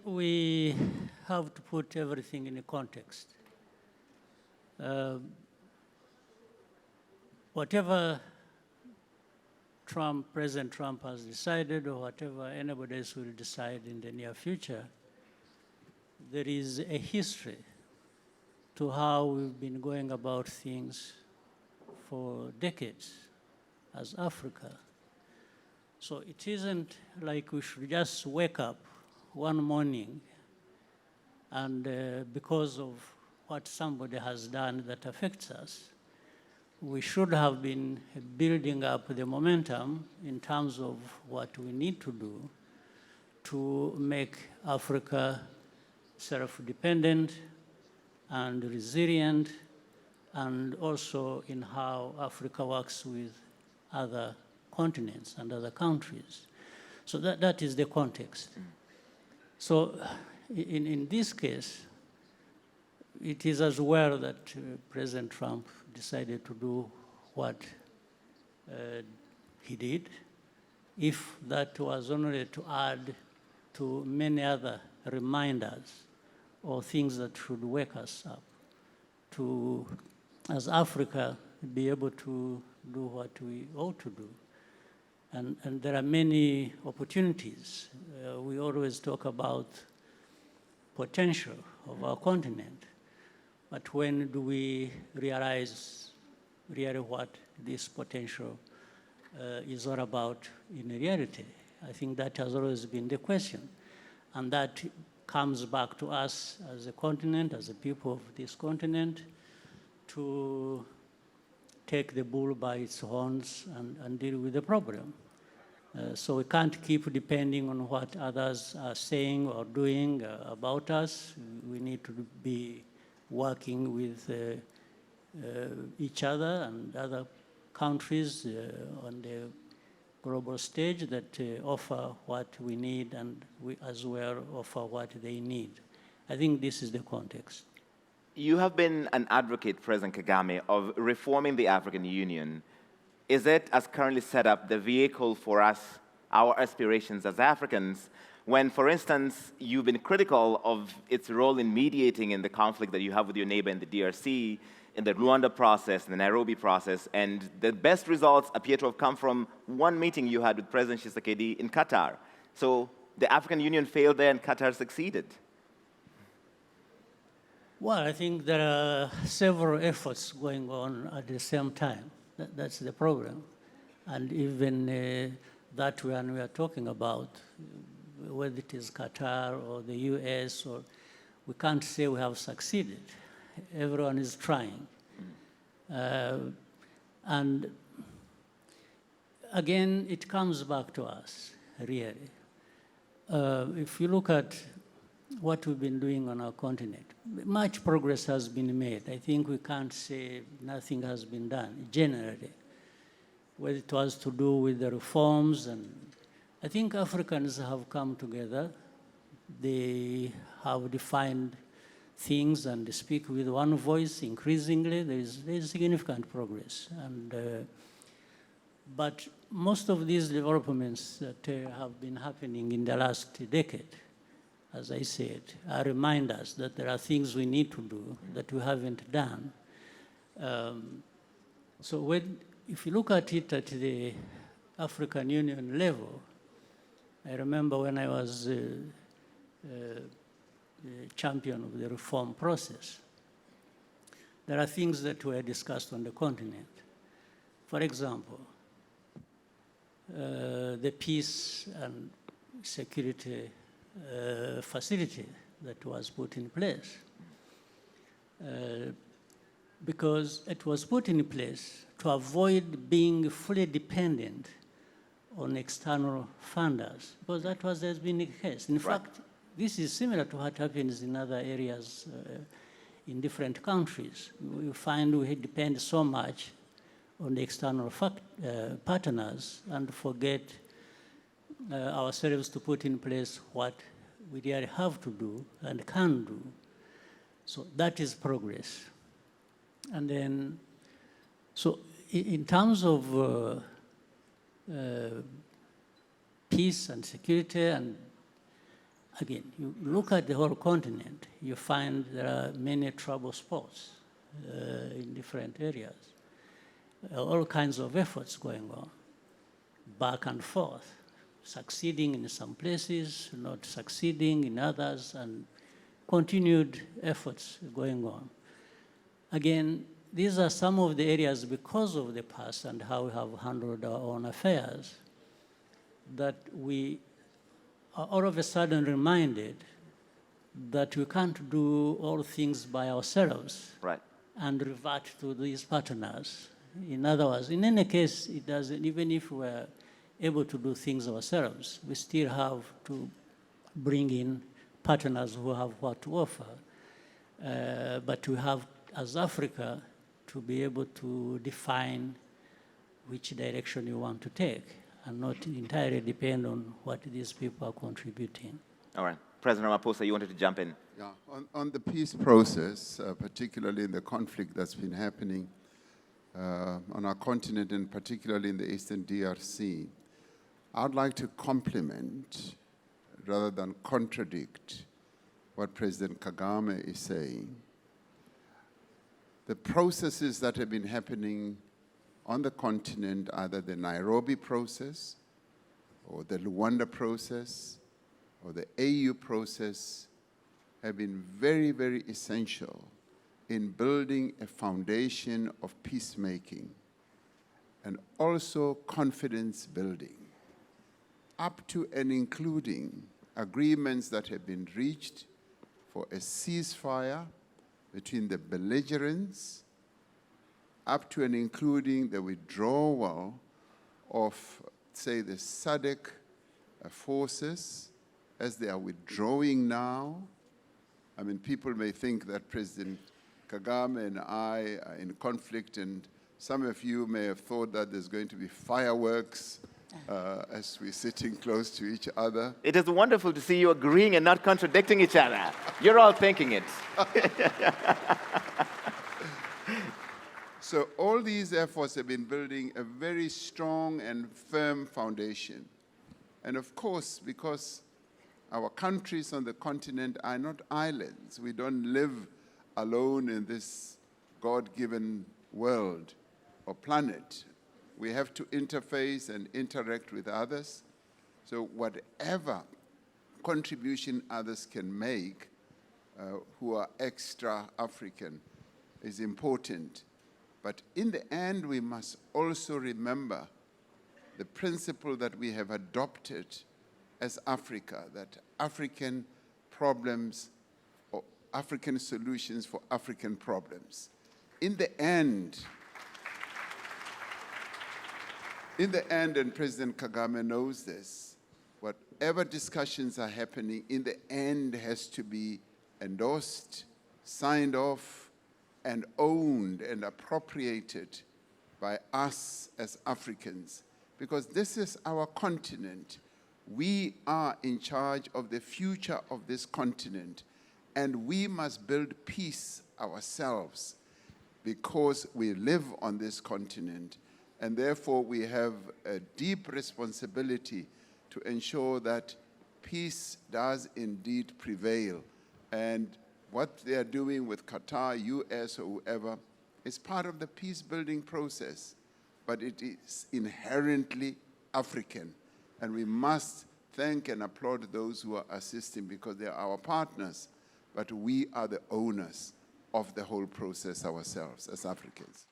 we have to put everything in a context. Whatever President Trump has decided, or whatever anybody else will decide in the near future, there is a history to how we've been going about things for decades as Africa. So it isn't like we should just wake up one morning and because of what somebody has done that affects us, we should have been building up the momentum in terms of what we need to do to make Africa self-dependent and resilient, and also in how Africa works with other continents and other countries. So that is the context. So in this case, it is as well that President Trump decided to do what he did, if that was only to add to many other reminders or things that should wake us up to, as Africa, be able to do what we ought to do. And there are many opportunities. We always talk about potential of our continent, but when do we realize really what this potential is all about in reality? I think that has always been the question. And that comes back to us as a continent, as a people of this continent, to take the bull by its horns and deal with the problem. So we can't keep depending on what others are saying or doing about us. We need to be working with each other and other countries on the global stage that offer what we need, and we as well offer what they need. I think this is the context. You have been an advocate, President Kagame, of reforming the African Union. Is it, as currently set up, the vehicle for us, our aspirations as Africans, when, for instance, you've been critical of its role in mediating in the conflict that you have with your neighbor in the DRC, in the Rwanda process, in the Nairobi process, and the best results appear to have come from one meeting you had with President Tshisekedi in Qatar. So the African Union failed there and Qatar succeeded. Well, I think there are several efforts going on at the same time. That's the problem. And even that one we are talking about, whether it is Qatar or the US, or we can't say we have succeeded. Everyone is trying. And again, it comes back to us, really. If you look at what we've been doing on our continent, much progress has been made. I think we can't say nothing has been done, generally. Whether it was to do with the reforms, and I think Africans have come together. They have defined things and speak with one voice increasingly. There is significant progress. And, but most of these developments that have been happening in the last decade, as I said, are reminders that there are things we need to do that we haven't done. So if you look at it at the African Union level, I remember when I was the champion of the reform process, there are things that were discussed on the continent. For example, the peace and security facility that was put in place. Because it was put in place to avoid being fully dependent on external funders, because that has been the case. In fact, this is similar to what happens in other areas in different countries. We find we depend so much on the external partners and forget ourselves to put in place what we really have to do and can do. So that is progress. And then, so in terms of peace and security and again, you look at the whole continent, you find there are many trouble spots in different areas. All kinds of efforts going on, back and forth, succeeding in some places, not succeeding in others, and continued efforts going on. Again, these are some of the areas, because of the past and how we have handled our own affairs, that we are all of a sudden reminded that we can't do all things by ourselves, Right. and revert to these partners. In other words, in any case, it doesn't, even if we're able to do things ourselves, we still have to bring in partners who have what to offer. But we have, as Africa, to be able to define which direction you want to take, and not entirely depend on what these people are contributing. All right. President Ramaphosa, you wanted to jump in. Yeah, on the peace process, particularly in the conflict that's been happening on our continent, and particularly in the Eastern DRC, I'd like to compliment, rather than contradict, what President Kagame is saying. The processes that have been happening on the continent, either the Nairobi process, or the Rwanda process, or the AU process, have been very, very essential in building a foundation of peacemaking and also confidence building, up to and including agreements that have been reached for a ceasefire between the belligerents, up to and including the withdrawal of, say, the SADC forces as they are withdrawing now. I mean, people may think that President Kagame and I are in conflict, and some of you may have thought that there's going to be fireworks as we're sitting close to each other. It is wonderful to see you agreeing and not contradicting each other. You're all thinking it. So all these efforts have been building a very strong and firm foundation. And of course, because our countries on the continent are not islands, we don't live alone in this God-given world or planet. We have to interface and interact with others. So whatever contribution others can make who are extra-African is important. But in the end, we must also remember the principle that we have adopted as Africa, that African problems or African solutions for African problems. In the end, and President Kagame knows this, whatever discussions are happening, in the end has to be endorsed, signed off, and owned and appropriated by us as Africans, because this is our continent. We are in charge of the future of this continent, and we must build peace ourselves because we live on this continent, and therefore we have a deep responsibility to ensure that peace does indeed prevail. And what they are doing with Qatar, US, or whoever, is part of the peace-building process, but it is inherently African. And we must thank and applaud those who are assisting because they are our partners, but we are the owners of the whole process ourselves as Africans.